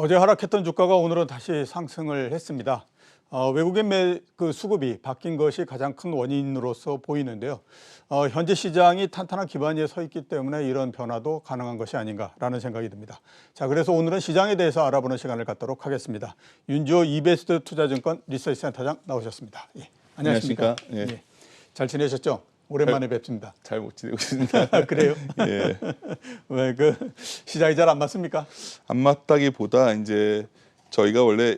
어제 하락했던 주가가 오늘은 다시 상승을 했습니다. 외국인 수급이 바뀐 것이 가장 큰 원인으로서 보이는데요. 현재 시장이 탄탄한 기반 위에 서 있기 때문에 이런 변화도 가능한 것이 아닌가라는 생각이 듭니다. 자, 그래서 오늘은 시장에 대해서 알아보는 시간을 갖도록 하겠습니다. 윤주호 이베스트 투자증권 리서치센터장 나오셨습니다. 예, 안녕하십니까? 안녕하십니까? 예. 잘 지내셨죠? 오랜만에 뵙습니다. 잘 못 지내고 있습니다. 그래요? 예. 왜 시장이 잘 안 맞습니까? 안 맞다기보다 이제 저희가 원래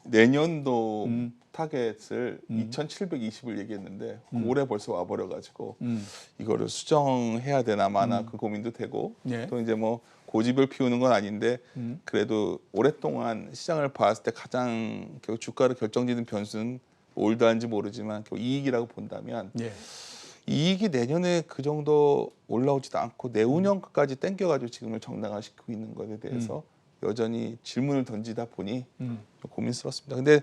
내년도 타겟을 2,720을 얘기했는데 올해 벌써 와버려가지고 이거를 수정해야 되나 마나 그 고민도 되고 예. 또 이제 뭐 고집을 피우는 건 아닌데 그래도 오랫동안 시장을 봤을 때 가장 결국 주가를 결정짓는 변수는 올드한지 모르지만 결국 이익이라고 본다면 예. 이익이 내년에 그 정도 올라오지도 않고 내후년까지 땡겨가지고 지금을 정당화시키고 있는 것에 대해서 여전히 질문을 던지다 보니 좀 고민스럽습니다. 근데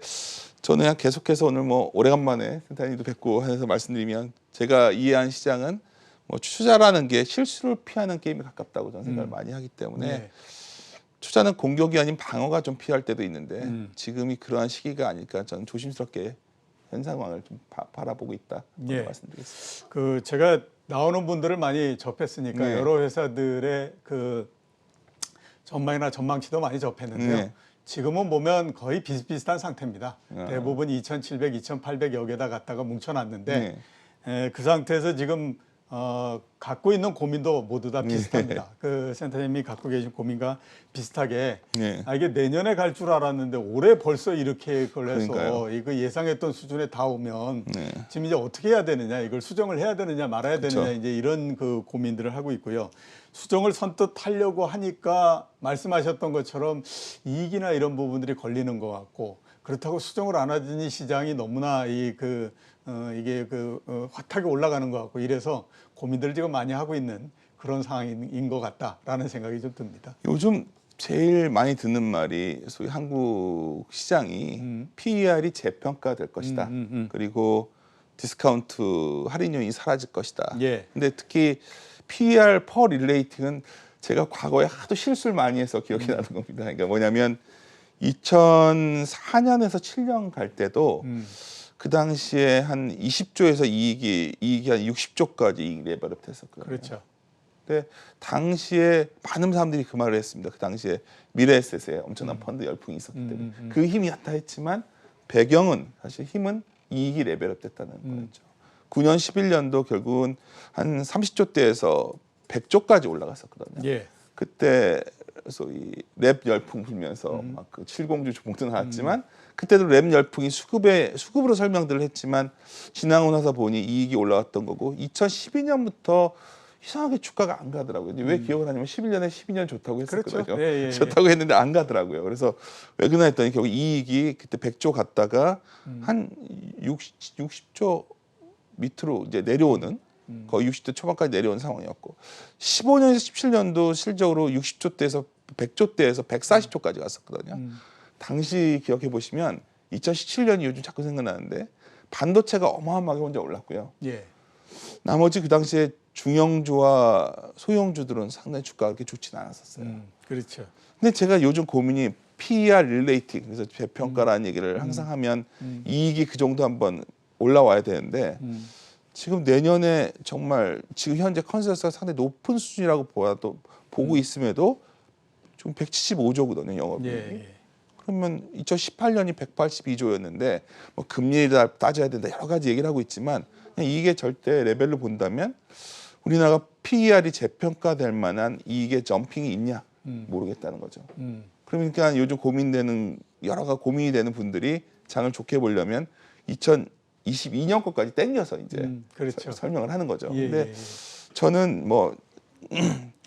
저는 그냥 계속해서 오늘 뭐 오래간만에 센터님도 뵙고 해서 말씀드리면 제가 이해한 시장은 뭐 투자라는 게 실수를 피하는 게임에 가깝다고 저는 생각을 많이 하기 때문에 네. 투자는 공격이 아닌 방어가 좀 필요할 때도 있는데 지금이 그러한 시기가 아닐까 저는 조심스럽게 현 상황을 좀 바라보고 있다 예. 말씀드리겠습니다. 제가 나오는 분들을 많이 접했으니까 네. 여러 회사들의 전망이나 전망치도 많이 접했는데요. 네. 지금은 보면 거의 비슷비슷한 상태입니다. 대부분 2,700, 2,800여 개다 갖다가 뭉쳐놨는데 그 상태에서 지금 갖고 있는 고민도 모두 다 비슷합니다. 그 센터님이 갖고 계신 고민과 비슷하게 이게 내년에 갈 줄 알았는데 올해 벌써 이렇게 걸려서 그러니까요. 이거 예상했던 수준에 다 오면 지금 이제 어떻게 해야 되느냐, 이걸 수정을 해야 되느냐 말아야 되느냐 이제 이런 고민들을 하고 있고요. 수정을 선뜻 하려고 하니까 말씀하셨던 것처럼 이익이나 이런 부분들이 걸리는 것 같고 그렇다고 수정을 안 하더니 시장이 너무나 이게 화타게 올라가는 것 같고 이래서 고민들을 지금 많이 하고 있는 그런 상황인 것 같다라는 생각이 좀 듭니다. 요즘 제일 많이 듣는 말이 소위 한국 시장이 PER이 재평가될 것이다. 그리고 디스카운트 할인 요인이 사라질 것이다. 예. 근데 특히 PER per relating은 제가 과거에 하도 실수를 많이 해서 기억이 나는 겁니다. 그러니까 뭐냐면 2004년에서 7년 갈 때도 그 당시에 한 20조에서 이익이 한 60조까지 이익 레벨업 됐었거든요. 그렇죠. 근데 당시에 많은 사람들이 그 말을 했습니다. 그 당시에 미래에셋에 엄청난 펀드 열풍이 있었기 때문에 그 힘이 나타났지만 배경은 사실 힘은 이익이 레벨업 됐다는 거였죠. 9년, 11년도 결국은 한 30조대에서 100조까지 올라갔었거든요. 예. 그때 소위 랩 열풍 불면서 막 그 칠공주 조봉도 나왔지만 그때도 랩 열풍이 수급으로 설명들을 했지만 지나고 나서 보니 이익이 올라왔던 거고 2012년부터 이상하게 주가가 안 가더라고요. 왜 기억을 하냐면 11년에 12년 좋다고 했었거든요. 그렇죠. 예. 좋다고 했는데 안 가더라고요. 그래서 왜 그러나 했더니 결국 이익이 그때 100조 갔다가 한 60조 밑으로 이제 내려오는 거의 60대 초반까지 내려온 상황이었고 15년에서 17년도 실적으로 60조대에서 100조대에서 140조까지 갔었거든요. 당시 기억해 보시면 2017년이 요즘 자꾸 생각나는데 반도체가 어마어마하게 혼자 올랐고요. 예. 나머지 그 당시에 중형주와 소형주들은 상당히 주가가 그렇게 좋지는 않았었어요. 그렇죠. 근데 제가 요즘 고민이 PER 릴레이팅 그래서 재평가라는 얘기를 항상 하면 이익이 그 정도 한번 올라와야 되는데 지금 내년에 정말 지금 현재 컨센서스가 상당히 높은 수준이라고 보고 있음에도 지금 175조거든요, 영업이익이. 예. 그러면 2018년이 182조였는데 뭐 금리를 따져야 된다 여러 가지 얘기를 하고 있지만 그냥 이게 절대 레벨로 본다면 우리나라가 PER이 재평가될 만한 이익의 점핑이 있냐 모르겠다는 거죠. 그러니까 요즘 여러 가지 고민이 되는 분들이 장을 좋게 보려면 2022년 것까지 땡겨서 이제 그렇죠. 설명을 하는 거죠. 예. 근데 저는 뭐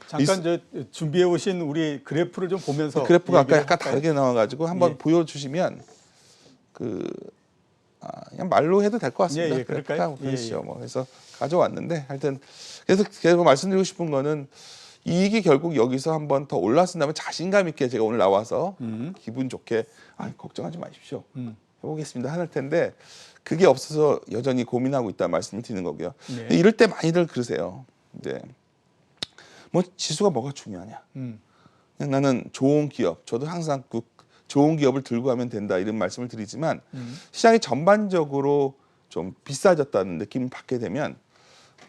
잠깐 준비해 오신 우리 그래프를 좀 보면서 그래프가 아까 얘기를 약간 할까요? 다르게 나와가지고 한번 보여주시면 그냥 말로 해도 될 것 같습니다. 예, 그럴까요? 그렇죠. 뭐 그래서 가져왔는데 하여튼 그래서 계속 말씀드리고 싶은 거는 이익이 결국 여기서 한번 더 올랐다면 자신감 있게 제가 오늘 나와서 기분 좋게 걱정하지 마십시오. 해보겠습니다 하는 텐데 그게 없어서 여전히 고민하고 있다 말씀을 드리는 거고요. 네. 이럴 때 많이들 그러세요. 이제 뭐 지수가 뭐가 중요하냐? 그냥 나는 좋은 기업, 저도 항상 그 좋은 기업을 들고 가면 된다 이런 말씀을 드리지만 시장이 전반적으로 좀 비싸졌다는 느낌을 받게 되면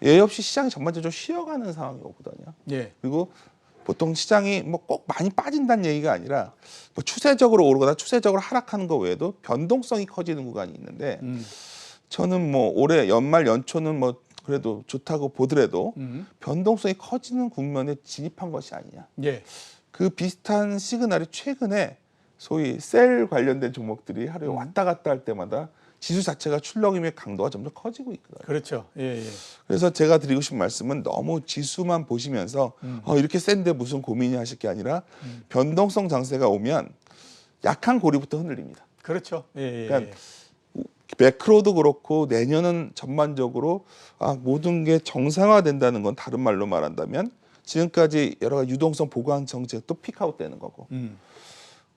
예의 없이 시장이 전반적으로 쉬어가는 상황이 오거든요. 예. 그리고 보통 시장이 뭐 꼭 많이 빠진다는 얘기가 아니라 뭐 추세적으로 오르거나 추세적으로 하락하는 거 외에도 변동성이 커지는 구간이 있는데 저는 뭐 올해 연말 연초는 뭐 그래도 좋다고 보더라도 변동성이 커지는 국면에 진입한 것이 아니냐. 예. 그 비슷한 시그널이 최근에 소위 셀 관련된 종목들이 하루에 왔다 갔다 할 때마다 지수 자체가 출렁임의 강도가 점점 커지고 있거든요. 그렇죠. 예, 예. 그래서 제가 드리고 싶은 말씀은 너무 지수만 보시면서 이렇게 센데 무슨 고민이 하실 게 아니라 변동성 장세가 오면 약한 고리부터 흔들립니다. 그렇죠. 예, 예. 그러니까 매크로도 그렇고 내년은 전반적으로 모든 게 정상화된다는 건 다른 말로 말한다면 지금까지 여러 가지 유동성 보관 정책 또 픽아웃 되는 거고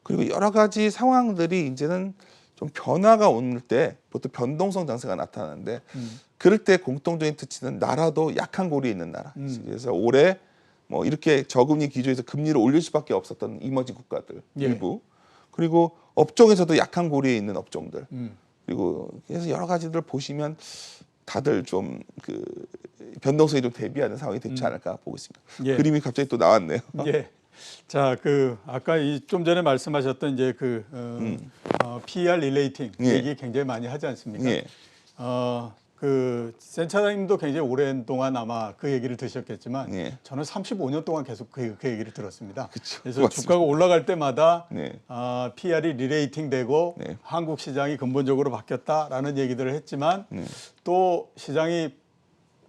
그리고 여러 가지 상황들이 이제는 좀 변화가 올 때 보통 변동성 장세가 나타나는데 그럴 때 공통적인 특징은 나라도 약한 고리에 있는 나라. 그래서 올해 뭐 이렇게 저금리 기조에서 금리를 올릴 수밖에 없었던 이머징 국가들 예. 일부 그리고 업종에서도 약한 고리에 있는 업종들 그리고 그래서 여러 가지들 보시면 다들 좀 그 변동성에 좀 대비하는 상황이 되지 않을까 보고 있습니다. 예. 그림이 갑자기 또 나왔네요. 예. 자, 그 아까 좀 전에 말씀하셨던 이제 PER 릴레이팅 예. 얘기 굉장히 많이 하지 않습니까? 예. 센 차장님도 굉장히 오랜 동안 아마 그 얘기를 드셨겠지만 예. 저는 35년 동안 계속 그 얘기를 들었습니다. 그쵸. 그래서 맞습니다. 주가가 올라갈 때마다 네. PER이 릴레이팅 되고 네. 한국 시장이 근본적으로 바뀌었다라는 얘기들을 했지만 네. 또 시장이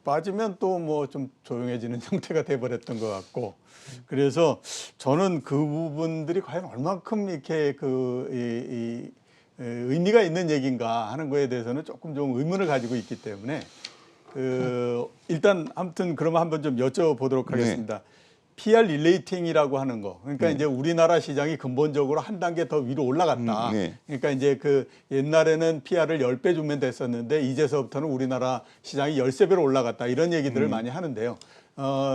빠지면 또 뭐 좀 조용해지는 형태가 돼버렸던 것 같고 그래서 저는 그 부분들이 과연 얼만큼 이렇게 의미가 있는 얘기인가 하는 거에 대해서는 조금 좀 의문을 가지고 있기 때문에 일단 아무튼 그러면 한번 좀 여쭤보도록 하겠습니다. PR 릴레이팅이라고 하는 거. 그러니까 이제 우리나라 시장이 근본적으로 한 단계 더 위로 올라갔다. 그러니까 이제 그 옛날에는 PR을 10배 주면 됐었는데 이제서부터는 우리나라 시장이 13배로 올라갔다. 이런 얘기들을 많이 하는데요.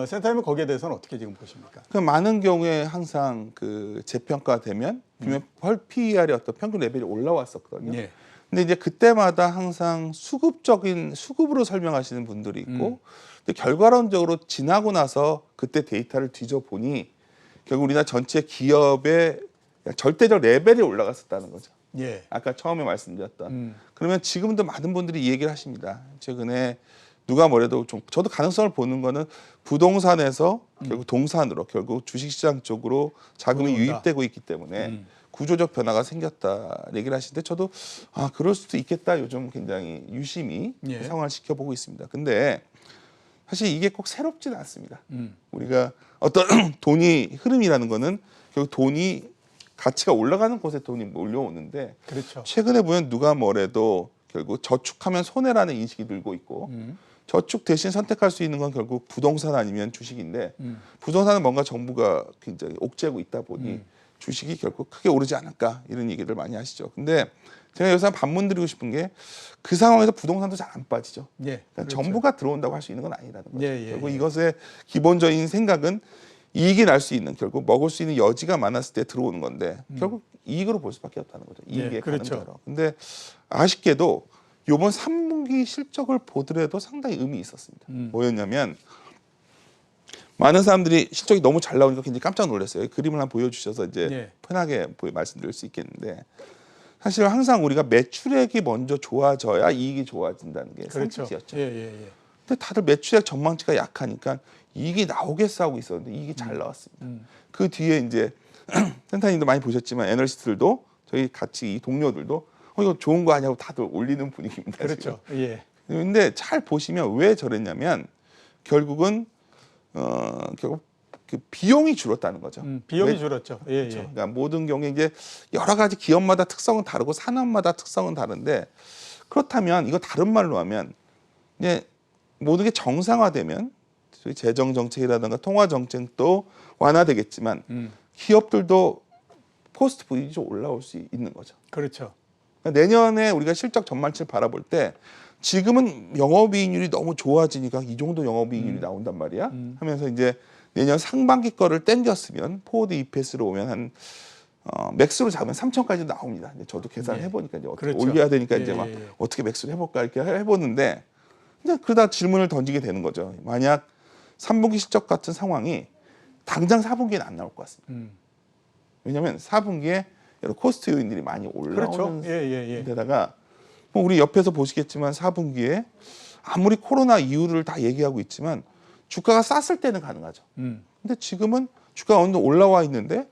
센터님은 거기에 대해서는 어떻게 지금 보십니까? 그 많은 경우에 항상 그 재평가되면 펄 PER의 어떤 평균 레벨이 올라왔었거든요. 예. 근데 이제 그때마다 항상 수급으로 설명하시는 분들이 있고 근데 결과론적으로 지나고 나서 그때 데이터를 뒤져보니 결국 우리나라 전체 기업의 절대적 레벨이 올라갔었다는 거죠. 예. 아까 처음에 말씀드렸던. 그러면 지금도 많은 분들이 이 얘기를 하십니다. 최근에 누가 뭐래도 좀 저도 가능성을 보는 거는 부동산에서 결국 동산으로 결국 주식시장 쪽으로 자금이 들어온다. 유입되고 있기 때문에 구조적 변화가 생겼다 얘기를 하시는데 저도 그럴 수도 있겠다 요즘 굉장히 유심히 예. 상황을 지켜보고 있습니다. 근데 사실 이게 꼭 새롭지는 않습니다. 우리가 어떤 돈이 흐름이라는 거는 결국 돈이 가치가 올라가는 곳에 돈이 몰려오는데 그렇죠. 최근에 보면 누가 뭐래도 결국 저축하면 손해라는 인식이 늘고 있고 저축 대신 선택할 수 있는 건 결국 부동산 아니면 주식인데 부동산은 뭔가 정부가 굉장히 옥죄고 있다 보니 주식이 결국 크게 오르지 않을까 이런 얘기들 많이 하시죠. 근데 제가 여기서 반문 드리고 싶은 게 그 상황에서 부동산도 잘 안 빠지죠. 예. 그러니까 그렇죠. 정부가 들어온다고 할 수 있는 건 아니라는 거죠. 예, 결국 이것의 기본적인 생각은 이익이 날 수 있는 결국 먹을 수 있는 여지가 많았을 때 들어오는 건데 결국 이익으로 볼 수밖에 없다는 거죠. 이익에 그렇죠. 가는 대로. 근데 아쉽게도 이번 3분기 실적을 보더라도 상당히 의미 있었습니다. 뭐였냐면 많은 사람들이 실적이 너무 잘 나오니까 굉장히 깜짝 놀랐어요. 그림을 한번 보여주셔서 이제 편하게 말씀드릴 수 있겠는데 사실 항상 우리가 매출액이 먼저 좋아져야 이익이 좋아진다는 게 그렇죠. 상식이었죠. 예. 근데 다들 매출액 전망치가 약하니까 이익이 나오겠어 하고 있었는데 이익이 잘 나왔습니다. 그 뒤에 이제 센터님도 많이 보셨지만 애널리스트들도 저희 같이 이 동료들도 이거 좋은 거 아니냐고 다들 올리는 분위기입니다. 그렇죠. 지금. 예. 근데 잘 보시면 왜 저랬냐면 결국은 결국 그 비용이 줄었다는 거죠. 비용이 줄었죠. 예, 그렇죠. 그러니까 모든 경우에 이제 여러 가지 기업마다 특성은 다르고 산업마다 특성은 다른데 그렇다면 이거 다른 말로 하면 이제 모든 게 정상화되면 소위 재정 정책이라든가 통화 정책도 완화되겠지만 기업들도 포스트 부익이 좀 올라올 수 있는 거죠. 그렇죠. 그러니까 내년에 우리가 실적 전망치를 바라볼 때 지금은 영업이익률이 너무 좋아지니까 이 정도 영업이익률이 나온단 말이야. 하면서 이제 내년 상반기 거를 땡겼으면 포워드 EPS로 오면 한 맥스로 잡으면 3천까지 나옵니다. 이제 저도 계산을 해보니까 이제 어떻게 그렇죠. 올려야 되니까 이제 막 어떻게 맥스로 해볼까 이렇게 해보는데 이제 그러다 질문을 던지게 되는 거죠. 만약 3분기 실적 같은 상황이 당장 4분기에는 안 나올 것 같습니다. 왜냐하면 4분기에 여러 코스트 요인들이 많이 올라오는 그렇죠. 데다가 뭐 우리 옆에서 보시겠지만 4분기에 아무리 코로나 이유를 다 얘기하고 있지만 주가가 쌌을 때는 가능하죠. 근데 지금은 주가가 어느 정도 올라와 있는데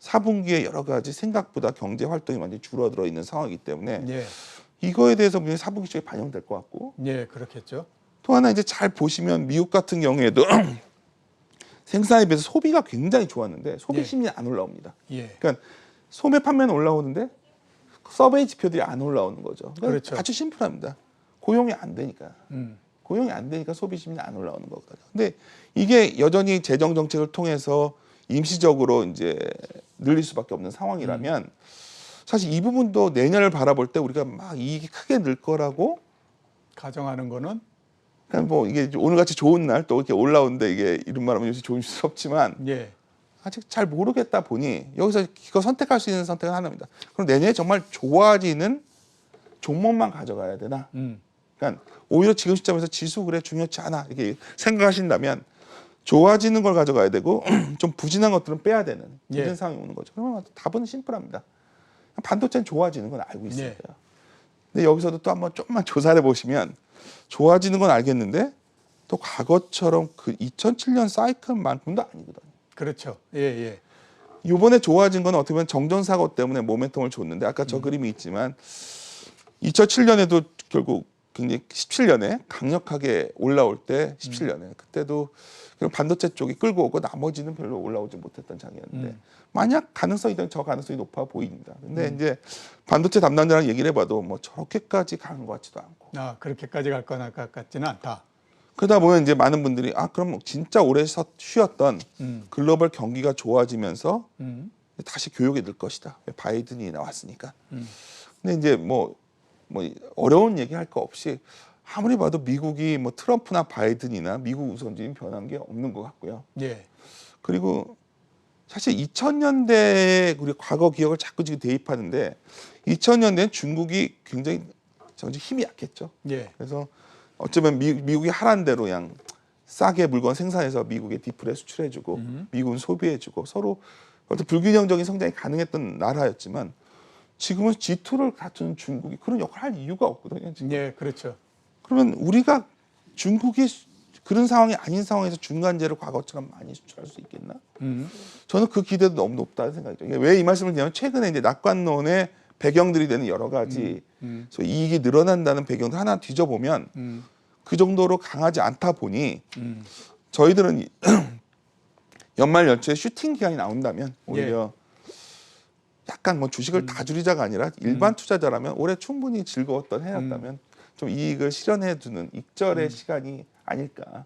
4분기에 여러 가지 생각보다 경제 활동이 많이 줄어들어 있는 상황이기 때문에 이거에 대해서 분명히 4분기 쪽에 반영될 것 같고 그렇겠죠. 또 하나 이제 잘 보시면 미국 같은 경우에도 생산에 비해서 소비가 굉장히 좋았는데 소비 심리 안 올라옵니다. 그러니까 소매 판매는 올라오는데 서베이 지표들이 안 올라오는 거죠. 그러니까 그렇죠. 아주 심플합니다. 고용이 안 되니까. 고용이 안 되니까 소비 심리는 안 올라오는 거거든요. 근데 이게 여전히 재정 정책을 통해서 임시적으로 이제 늘릴 수밖에 없는 상황이라면 사실 이 부분도 내년을 바라볼 때 우리가 막 이익이 크게 늘 거라고 가정하는 거는 그러니까 뭐 이게 오늘같이 좋은 날 또 이렇게 올라오는데 이게 이런 말하면 요새 조심스럽지만 아직 잘 모르겠다 보니 여기서 이거 선택할 수 있는 선택은 하나입니다. 그럼 내년에 정말 좋아지는 종목만 가져가야 되나? 그러니까 오히려 지금 시점에서 지수 그래 중요치 않아 이렇게 생각하신다면 좋아지는 걸 가져가야 되고 좀 부진한 것들은 빼야 되는 이런 상황이 오는 거죠. 그러면 답은 심플합니다. 반도체는 좋아지는 건 알고 있어요. 근데 여기서도 또 한번 좀만 조사를 보시면 좋아지는 건 알겠는데 또 과거처럼 그 2007년 사이클만큼도 아니거든요. 그렇죠. 이번에 좋아진 건 어떻게 보면 정전사고 때문에 모멘텀을 줬는데 아까 저 그림이 있지만 2007년에도 결국 굉장히 17년에 강력하게 올라올 때 17년에 그때도 반도체 쪽이 끌고 오고 나머지는 별로 올라오지 못했던 장이었는데 만약 가능성이든 저 가능성이 높아 보입니다. 근데 이제 반도체 담당자랑 얘기를 해봐도 뭐 저렇게까지 가는 것 같지도 않고. 그렇게까지 갈 것 같지는 않다. 그러다 보면 이제 많은 분들이 그럼 진짜 오래 쉬었던 글로벌 경기가 좋아지면서 다시 교역이 늘 것이다. 바이든이 나왔으니까. 근데 이제 뭐 어려운 얘기 할 거 없이 아무리 봐도 미국이 뭐 트럼프나 바이든이나 미국 우선주의는 변한 게 없는 것 같고요. 그리고 사실 2000년대 우리 과거 기억을 자꾸 지금 대입하는데 2000년대는 중국이 굉장히 힘이 약했죠. 그래서 어쩌면 미국이 하란 대로 그냥 싸게 물건 생산해서 미국에 디플에 수출해주고 미국은 소비해주고 서로 어떤 불균형적인 성장이 가능했던 나라였지만 지금은 G2를 갖춘 중국이 그런 역할을 할 이유가 없거든요. 지금. 그렇죠. 그러면 우리가 중국이 그런 상황이 아닌 상황에서 중간재를 과거처럼 많이 수출할 수 있겠나? 저는 그 기대도 너무 높다는 생각이죠. 왜 이 말씀을 드냐면 최근에 이제 낙관론의 배경들이 되는 여러 가지 이익이 늘어난다는 배경들 하나 뒤져보면 그 정도로 강하지 않다 보니 저희들은 연말 연초에 슈팅 기간이 나온다면 오히려 약간 뭐 주식을 다 줄이자가 아니라 일반 투자자라면 올해 충분히 즐거웠던 해였다면 좀 이익을 실현해주는 익절의 시간이 아닐까.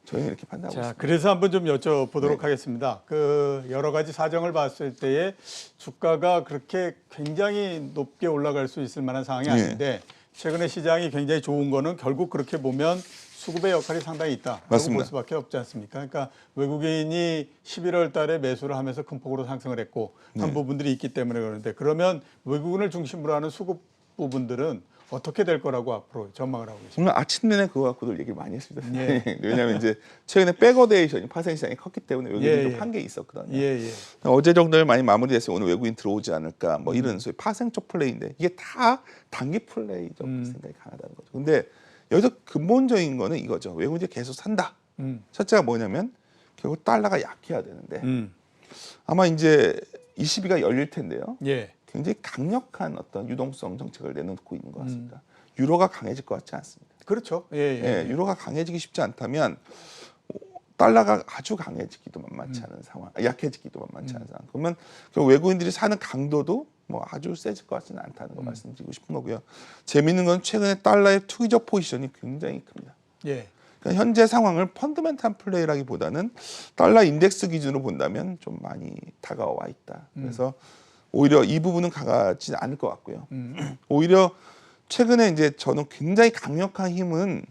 저희는 이렇게 판단하고 있습니다. 그래서 한번 좀 여쭤보도록 하겠습니다. 그 여러 가지 사정을 봤을 때에 주가가 그렇게 굉장히 높게 올라갈 수 있을 만한 상황이 아닌데 최근에 시장이 굉장히 좋은 거는 결국 그렇게 보면 수급의 역할이 상당히 있다라고 맞습니다. 볼 수밖에 없지 않습니까? 그러니까 외국인이 11월 달에 매수를 하면서 큰 폭으로 상승을 했고 한 부분들이 있기 때문에 그러는데 그러면 외국인을 중심으로 하는 수급 부분들은 어떻게 될 거라고 앞으로 전망을 하고 계십니까? 오늘 아침 내내 그거 갖고도 얘기 많이 했습니다. 왜냐하면 이제 최근에 백어데이션이 파생 시장이 컸기 때문에 외국인이 좀 한계 있었거든요. 어제 정도에 많이 마무리됐으면 오늘 외국인 들어오지 않을까 뭐 이런 소위 파생 쪽 플레이인데 이게 다 단기 플레이적 생각이 강하다는 거죠. 근데 여기서 근본적인 거는 이거죠. 외국인이 계속 산다. 첫째가 뭐냐면 결국 달러가 약해야 되는데 아마 이제 22가 열릴 텐데요. 굉장히 강력한 어떤 유동성 정책을 내놓고 있는 것 같습니다. 유로가 강해질 것 같지 않습니다. 그렇죠. 유로가 강해지기 쉽지 않다면 달러가 아주 강해지기도 만만치 않은 상황, 약해지기도 만만치 않은 상황. 그러면 외국인들이 사는 강도도 뭐 아주 세질 것 같지는 않다는 거 말씀드리고 싶은 거고요. 재미있는 건 최근에 달러의 투기적 포지션이 굉장히 큽니다. 그러니까 현재 상황을 펀더멘탈 플레이라기보다는 달러 인덱스 기준으로 본다면 좀 많이 다가와 있다. 그래서 오히려 이 부분은 강하지 않을 것 같고요. 오히려 최근에 이제 저는 굉장히 강력한 힘은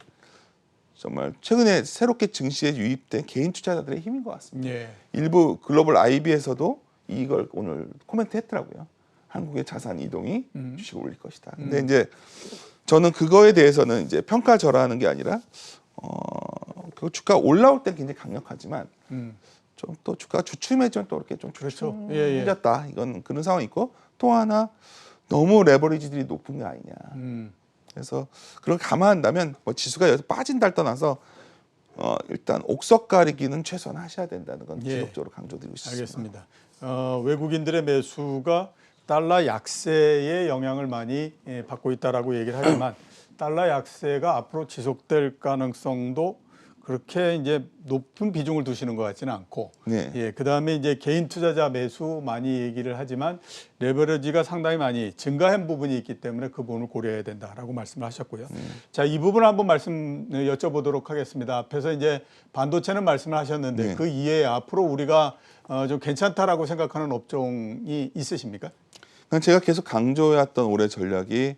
정말 최근에 새롭게 증시에 유입된 개인 투자자들의 힘인 것 같습니다. 예. 일부 글로벌 IB에서도 이걸 오늘 코멘트 했더라고요. 한국의 자산 이동이 주식을 올릴 것이다. 근데 이제 저는 그거에 대해서는 이제 평가절하하는 게 아니라 그 주가 올라올 땐 굉장히 강력하지만 좀 또 주가 주춤해지면 또 이렇게 좀 그렇죠. 예, 예. 주춤해졌다. 이건 그런 상황이 있고 또 하나 너무 레버리지들이 높은 게 아니냐. 그래서 그걸 감안한다면 뭐 지수가 여기서 빠진다를 떠나서 일단 옥석 가리기는 최소한 하셔야 된다는 건 예. 지속적으로 강조드리고 싶습니다. 알겠습니다. 외국인들의 매수가 달러 약세의 영향을 많이 받고 있다라고 얘기를 하지만 달러 약세가 앞으로 지속될 가능성도 그렇게 이제 높은 비중을 두시는 것 같지는 않고, 네. 예, 그 다음에 이제 개인 투자자 매수 많이 얘기를 하지만 레버리지가 상당히 많이 증가한 부분이 있기 때문에 그 부분을 고려해야 된다라고 말씀을 하셨고요. 자, 이 부분 한번 말씀 여쭤보도록 하겠습니다. 앞에서 이제 반도체는 말씀을 하셨는데 네. 그 이외에 앞으로 우리가 좀 괜찮다라고 생각하는 업종이 있으십니까? 제가 계속 강조해왔던 올해 전략이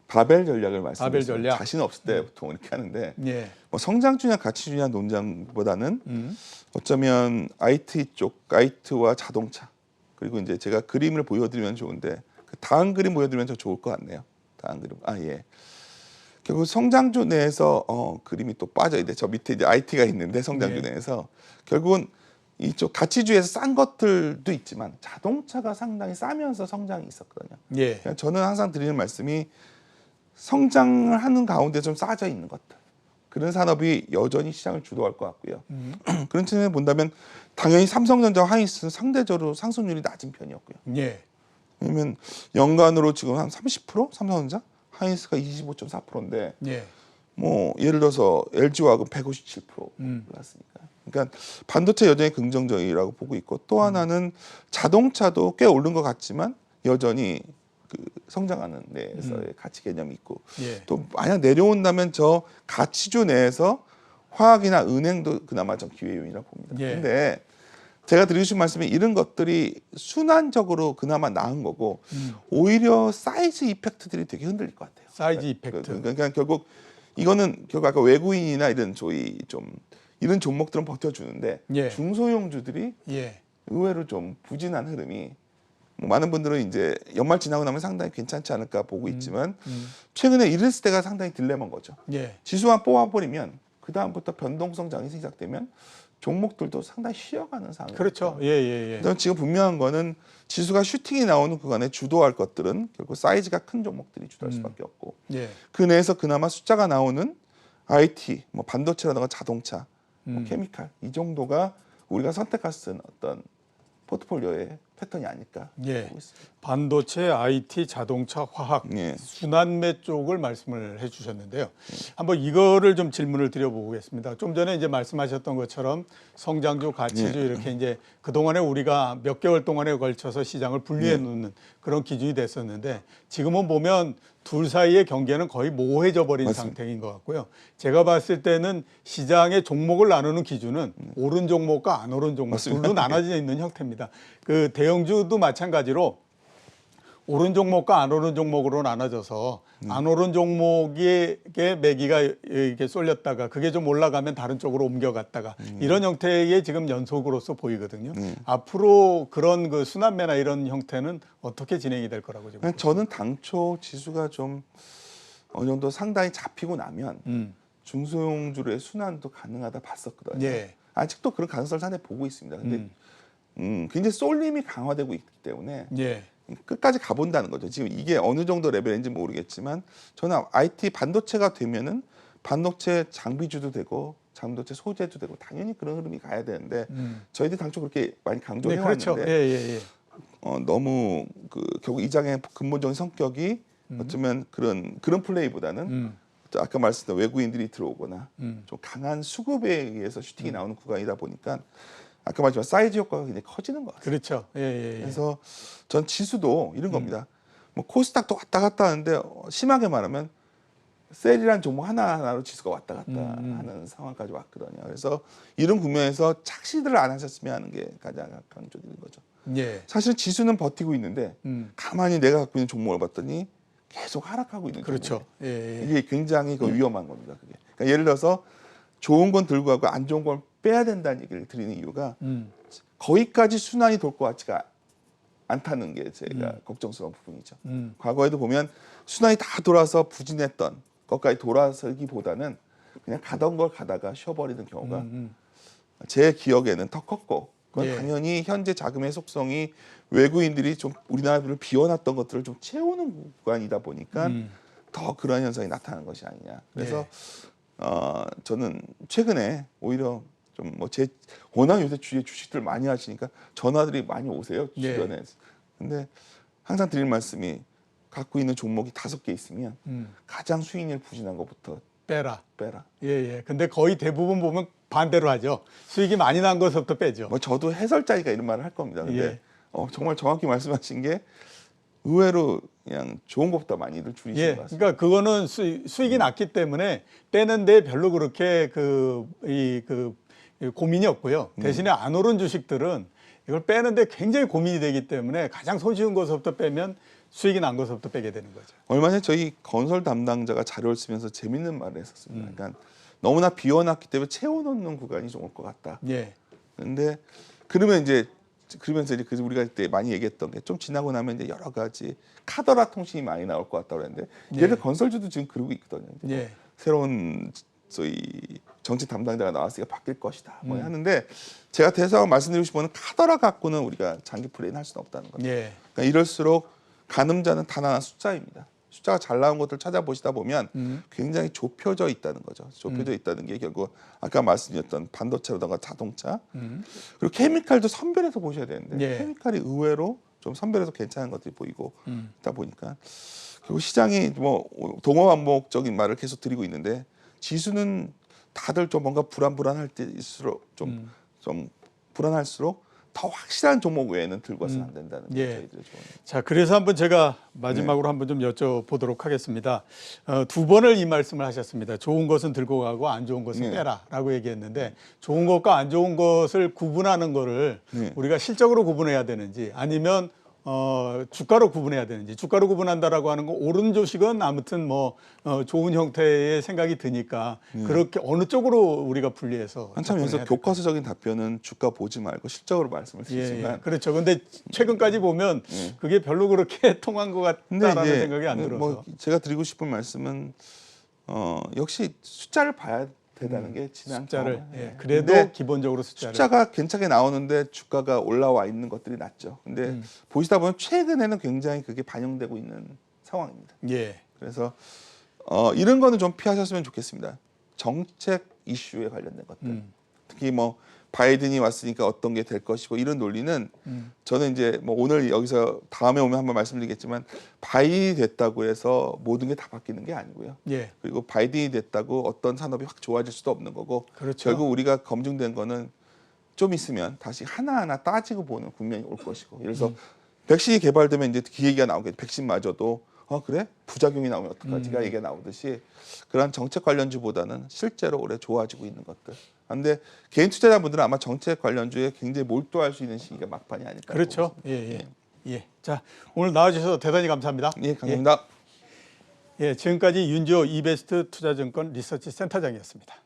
바벨 전략을 바벨 말씀드렸어요. 전략. 자신 없을 때 보통 이렇게 하는데 예. 뭐 성장주냐 가치주냐 논쟁보다는 어쩌면 IT 쪽, IT와 자동차 그리고 이제 제가 그림을 보여드리면 좋은데 그 다음 그림 보여드리면 더 좋을 것 같네요. 다음 그림. 예. 결국 성장주 내에서 그림이 또 빠져 있는데 저 밑에 이제 IT가 있는데 성장주 네. 내에서 결국은 이쪽 가치주에서 싼 것들도 있지만 자동차가 상당히 싸면서 성장이 있었거든요. 예. 그러니까 저는 항상 드리는 말씀이 성장을 하는 가운데 좀 싸져 있는 것들 그런 산업이 여전히 시장을 주도할 것 같고요. 그런 측면에 본다면 당연히 삼성전자와 하이닉스는 상대적으로 상승률이 낮은 편이었고요. 예. 왜냐면 연간으로 지금 한 30% 삼성전자, 하이닉스가 25.4%인데 예. 뭐 예를 들어서 LG화학은 157% 올랐으니까. 그러니까 반도체 여전히 긍정적이라고 보고 있고 또 하나는 자동차도 꽤 오른 것 같지만 여전히 그 성장하는 데에서의 가치 개념이 있고 예. 또 만약 내려온다면 저 가치주 내에서 화학이나 은행도 그나마 좀 기회 요인이라고 봅니다. 예. 근데 제가 드리고 싶은 말씀이 이런 것들이 순환적으로 그나마 나은 거고 오히려 사이즈 이펙트들이 되게 흔들릴 것 같아요. 사이즈 이펙트. 그러니까 결국 이거는 결국 아까 외국인이나 이런 저희 좀 이런 종목들은 버텨주는데 예. 중소형주들이 예. 의외로 좀 부진한 흐름이 뭐 많은 분들은 이제 연말 지나고 나면 상당히 괜찮지 않을까 보고 있지만 최근에 이랬을 때가 상당히 딜레마인 거죠. 예. 지수만 뽑아버리면 그 다음부터 변동성장이 시작되면 종목들도 상당히 쉬어가는 상황이죠. 그렇죠. 예, 예, 예. 지금 분명한 거는 지수가 슈팅이 나오는 구간에 주도할 것들은 결국 사이즈가 큰 종목들이 주도할 수밖에 없고 예. 그 내에서 그나마 숫자가 나오는 IT, 뭐 반도체라든가 자동차, 뭐 케미칼 이 정도가 우리가 선택할 수 있는 어떤 포트폴리오의 패턴이 아닐까 예. 보고 있습니다. 반도체, IT, 자동차, 화학, 예. 순환매 쪽을 말씀을 해주셨는데요. 한번 이거를 좀 질문을 드려보겠습니다. 좀 전에 이제 말씀하셨던 것처럼 성장주, 가치주 예. 이렇게 이제 그 동안에 우리가 몇 개월 동안에 걸쳐서 시장을 분리해 놓는 그런 기준이 됐었는데 지금은 보면 둘 사이의 경계는 거의 모호해져 버린 맞습니다. 상태인 것 같고요. 제가 봤을 때는 시장의 종목을 나누는 기준은 오른 종목과 안 오른 종목 맞습니다. 둘로 나눠져 있는 형태입니다. 그 대형주도 마찬가지로 오른 종목과 안 오른 종목으로 나눠져서 안 오른 종목의 매기가 이렇게 쏠렸다가 그게 좀 올라가면 다른 쪽으로 옮겨갔다가 이런 형태의 지금 연속으로서 보이거든요. 앞으로 그런 그 순환매나 이런 형태는 어떻게 진행이 될 거라고 지금? 저는 당초 지수가 좀 어느 정도 상당히 잡히고 나면 중소형주의 순환도 가능하다 봤었거든요. 예. 아직도 그런 가능성을 상당히 보고 있습니다. 근데 굉장히 쏠림이 강화되고 있기 때문에 예. 끝까지 가본다는 거죠. 지금 이게 어느 정도 레벨인지 모르겠지만 저는 IT 반도체가 되면은 반도체 장비주도 되고 반도체 소재도 되고 당연히 그런 흐름이 가야 되는데 저희들이 당초 그렇게 많이 강조해 네, 왔는데 그렇죠. 예, 예, 예. 너무 그 결국 이 장의 근본적인 성격이 어쩌면 그런 플레이보다는 아까 말씀드린 외국인들이 들어오거나 좀 강한 수급에 의해서 슈팅이 나오는 구간이다 보니까 아까 말했지만 사이즈 효과가 굉장히 커지는 것 같아요. 그렇죠. 예, 예, 예. 그래서 전 지수도 이런 겁니다. 뭐 코스닥도 왔다 갔다 하는데 심하게 말하면 셀이란 종목 하나하나로 지수가 왔다 갔다 하는 상황까지 왔거든요. 그래서 이런 국면에서 착시들을 안 하셨으면 하는 게 가장 강조드리는 거죠. 예. 사실 지수는 버티고 있는데 가만히 내가 갖고 있는 종목을 봤더니 계속 하락하고 있는 그렇죠. 종목이에요. 예, 예. 이게 굉장히 그 위험한 겁니다. 그게. 그러니까 예를 들어서 좋은 건 들고 가고 안 좋은 걸 빼야 된다는 얘기를 드리는 이유가 음. 거기까지 순환이 돌 것 같지가 않다는 게 제가 걱정스러운 부분이죠. 과거에도 보면 순환이 다 돌아서 부진했던 것까지 돌아서기보다는 그냥 가던 걸 가다가 쉬어버리는 경우가 제 기억에는 더 컸고 그건 예. 당연히 현재 자금의 속성이 외국인들이 좀 우리나라를 비워놨던 것들을 좀 채우는 구간이다 보니까 더 그런 현상이 나타나는 것이 아니냐. 그래서 저는 최근에 오히려 좀 뭐 제 워낙 요새 주위에 주식들 많이 하시니까 전화들이 많이 오세요 주변에. 근데 항상 드리는 말씀이 갖고 있는 종목이 5개 있으면 가장 수익률 부진한 것부터 빼라. 빼라. 예. 근데 거의 대부분 보면 반대로 하죠. 수익이 많이 난 것부터 빼죠. 뭐 저도 해설자니까 이런 말을 할 겁니다. 근데 예. 정말 정확히 말씀하신 게 의외로 그냥 좋은 것보다 많이들 줄이시는 예. 것 같습니다. 그러니까 그거는 수익이 낮기 때문에 빼는데 별로 그렇게 고민이 없고요. 대신에 안 오른 주식들은 이걸 빼는데 굉장히 고민이 되기 때문에 가장 손쉬운 것부터 빼면 수익이 난 것부터 빼게 되는 거죠. 얼마 전에 저희 건설 담당자가 자료를 쓰면서 재밌는 말을 했었습니다. 그러니까 너무나 비워놨기 때문에 채워넣는 구간이 좀 올 것 같다. 예. 근데 그러면서 이제 우리가 그때 많이 얘기했던 게 좀 지나고 나면 이제 여러 가지 카더라 통신이 많이 나올 것 같다고 그랬는데 얘들 건설주도 지금 그러고 있거든요. 예. 새로운 소위 정책 담당자가 나왔으니까 바뀔 것이다. 뭐 하는데 제가 대사로 말씀드리고 싶은 건 카더라 갖고는 우리가 장기 플레이는 할 수는 없다는 거죠. 예. 그러니까 이럴수록 가늠자는 단 하나 숫자입니다. 숫자가 잘 나온 것들 찾아보시다 보면 굉장히 좁혀져 있다는 거죠. 좁혀져 있다는 게 결국 아까 말씀드렸던 반도체라든가 자동차 그리고 케미칼도 선별해서 보셔야 되는데 예. 케미칼이 의외로 좀 선별해서 괜찮은 것들이 보이고 있다 보니까 결국 시장이 뭐 동어반복적인 말을 계속 드리고 있는데 지수는 다들 좀 뭔가 불안할 때일수록 좀 불안할수록 더 확실한 종목 외에는 들고 와서는 안 된다는 게 예. 저희들의 조언입니다. 자, 그래서 한번 제가 마지막으로 한번 좀 여쭤보도록 하겠습니다. 2번을 이 말씀을 하셨습니다. 좋은 것은 들고 가고 안 좋은 것은 빼라라고 얘기했는데 좋은 것과 안 좋은 것을 구분하는 거를 우리가 실적으로 구분해야 되는지 아니면 주가로 구분해야 되는지 주가로 구분한다라고 하는 거 오른 주식은 아무튼 뭐 좋은 형태의 생각이 드니까 그렇게 어느 쪽으로 우리가 분리해서 한참 여기서 접근해야 교과서적인 답변은 주가 보지 말고 실적으로 말씀을 드리지만 그렇죠. 근데 최근까지 보면 그게 별로 그렇게 통한 것 같다라는 생각이 안 들어서. 뭐 제가 드리고 싶은 말씀은 역시 숫자를 봐야 된다는 게 지난 숫자를 경험이에요. 그래도 근데 기본적으로 숫자를 숫자가 괜찮게 나오는데 주가가 올라와 있는 것들이 낫죠. 근데 보시다 보면 최근에는 굉장히 그게 반영되고 있는 상황입니다. 예. 그래서 이런 거는 좀 피하셨으면 좋겠습니다. 정책 이슈에 관련된 것들. 특히 뭐 바이든이 왔으니까 어떤 게 될 것이고 이런 논리는 저는 이제 뭐 오늘 여기서 다음에 오면 한번 말씀드리겠지만 바이든이 됐다고 해서 모든 게 다 바뀌는 게 아니고요. 예. 그리고 바이든이 됐다고 어떤 산업이 확 좋아질 수도 없는 거고 그렇죠. 결국 우리가 검증된 거는 좀 있으면 다시 하나하나 따지고 보는 국면이 올 것이고 그래서 백신이 개발되면 이제 그 얘기가 나오겠죠. 백신마저도 그래? 부작용이 나오면 어떡하지가 얘기가 나오듯이 그런 정책 관련주보다는 실제로 올해 좋아지고 있는 것들. 그런데 개인 투자자분들은 아마 정책 관련주에 굉장히 몰두할 수 있는 시기가 막판이 아닐까. 그렇죠. 예. 자, 오늘 나와주셔서 대단히 감사합니다. 예, 감사합니다. 지금까지 윤지호 이베스트 투자증권 리서치 센터장이었습니다.